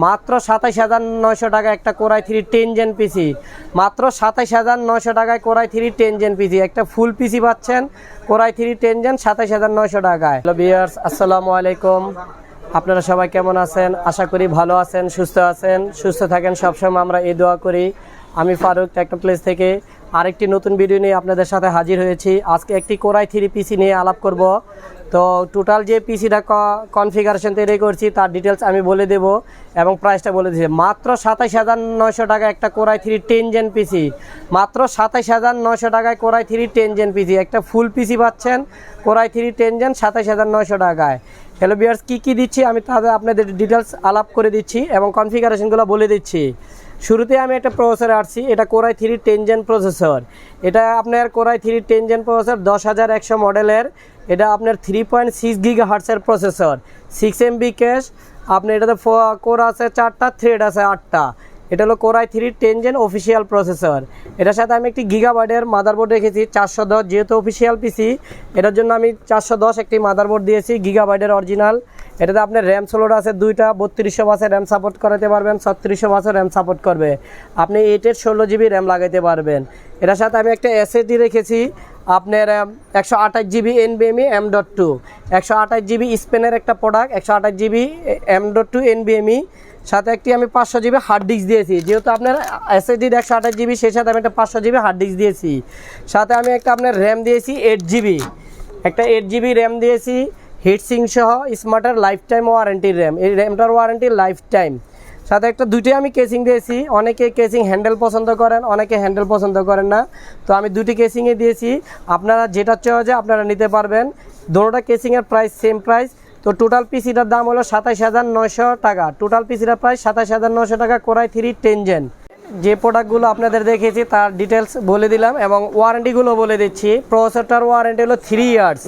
মাত্র ২৭,৯০০ টাকা একটা কোরাই 3 10 জেন পিসি, মাত্র ২৭,৯০০ টাকায় কোরাই 3 10 জেন পিসি, একটা ফুল পিসি পাচ্ছেন কোরাই 3 10 জেন ২৭,৯০০ টাকায়। হ্যালো ভিউয়ার্স, আসসালামু আলাইকুম। আপনারা সবাই কেমন আছেন? আশা করি ভালো আছেন, সুস্থ আছেন। সুস্থ থাকেন সবসময়, আমরা এই দোয়া করি। আমি ফারুক টেকনোপ্লেস থেকে আরেকটি নতুন ভিডিও নিয়ে আপনাদের সাথে হাজির হয়েছি। আজকে একটি কোরাই 3 পিসি নিয়ে আলাপ করব। তো টোটাল যে পিসিটা কনফিগারেশন তৈরি করছি তার ডিটেলস আমি বলে দেব এবং প্রাইসটা বলে দিচ্ছি। মাত্র ২৭,৯০০ টাকা একটা কোরাই 3 10 জেন পিসি, মাত্র ২৭,৯০০ টাকায় কোরাই 3 10 জেন পিসি, একটা ফুল পিসি পাচ্ছেন কোরাই 3 10 জেন ২৭,৯০০ টাকায়। হ্যালো ভিউয়ার্স, কী দিচ্ছি আমি তাদের আপনাদের ডিটেলস আলাপ করে দিচ্ছি এবং কনফিগারেশনগুলো বলে দিচ্ছি। শুরুতে আমি একটা প্রসেসর আসছি, এটা কোরাই 3 10 জেন প্রসেসর। এটা আপনার কোরাই 3 10 জেন প্রসেসর ১০,১০০ মডেলের। এটা আপনার 3.6 গিগাহার্টজের প্রসেসর, 6 MB ক্যাশ। আপনার এটাতে কোর আছে 4টা, থ্রেড আছে 8টা। এটা হলো কোরাই 3 10 জেন অফিসিয়াল প্রসেসর। এটার সাথে আমি একটি গিগাবাইটের মাদারবোর্ড রেখেছি 410, যেহেতু অফিসিয়াল পিসি এটার জন্য আমি 410 একটি মাদারবোর্ড দিয়েছি গিগাবাইটের অরিজিনাল। এটাতে আপনার র্যাম স্লট আছে 2টা, 3200 বাসের র্যাম সাপোর্ট করাতে পারবেন, 3600 বাসের র্যাম সাপোর্ট করবে। আপনি 8-এর 16 GB র্যাম লাগাইতে পারবেন। এটার সাথে আমি একটা SSD রেখেছি আপনার 128 GB NVMe M.2, 128 GB স্পেনের একটা প্রোডাক্ট, 128 GB M.2 NVMe। সাথে একটি আমি 500 GB হার্ড ডিস্ক দিয়েছি, যেহেতু আপনার SSDর 128 GB, সেই সাথে আমি একটা 500 GB হার্ড ডিস্ক দিয়েছি। সাথে আমি একটা আপনার র্যাম দিয়েছি 8 GB, একটা 8 GB র্যাম দিয়েছি হিটসিং সহ, স্মার্টার লাইফ টাইম ওয়ারেন্টির র্যাম। এই র্যামটার ওয়ারেন্টি লাইফ টাইম। সাথে একটা দুইটাই আমি কেসিং দিয়েছি। অনেকে কেসিং হ্যান্ডেল পছন্দ করেন, অনেকে হ্যান্ডেল পছন্দ করেন না, তো আমি দুটি কেসিংয়ে দিয়েছি। আপনারা যেটা চাওয়া যায় আপনারা নিতে পারবেন। দুটোটা কেসিংয়ের প্রাইস সেম প্রাইস। তো টোটাল পিসিটার দাম হলো ২৭,৯০০ টাকা। টোটাল পিসিটার প্রাইস ২৭,৯০০ টাকা কোরাই 3 10 জেন। যে প্রোডাক্টগুলো আপনাদের দেখেছি তার ডিটেলস বলে দিলাম এবং ওয়ারেন্টিগুলো বলে দিচ্ছি। প্রসেসরটার ওয়ারেন্টি হলো 3 ইয়ার্স।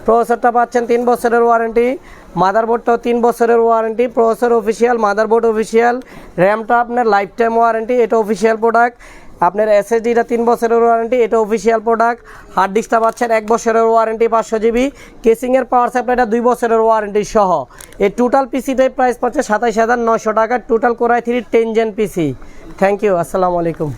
প্রসেসরটা পাচ্ছেন 3 বছরের ওয়ারেন্টি। মাদারবোর্ডটাও 3 বছরের warranty. Processor official, motherboard official, র্যামটা আপনার লাইফ টাইম ওয়ারেন্টি, এটা অফিসিয়াল প্রোডাক্ট। আপনার SSDটা 3 বছরের ওয়ারেন্টি, এটা অফিসিয়াল প্রোডাক্ট। হার্ড ডিস্কটা পাচ্ছেন 1 বছরের ওয়ারেন্টি 500 GB। কেসিংয়ের পাওয়ার সাপ্লাইটা 2 বছরের ওয়ারেন্টি সহ। এই টোটাল পিসিটাই প্রাইস পাচ্ছে ২৭,৯০০ টাকা। টোটাল কোরাই 3 10 জেন পিসি। থ্যাংক ইউ, আসসালামু আলাইকুম।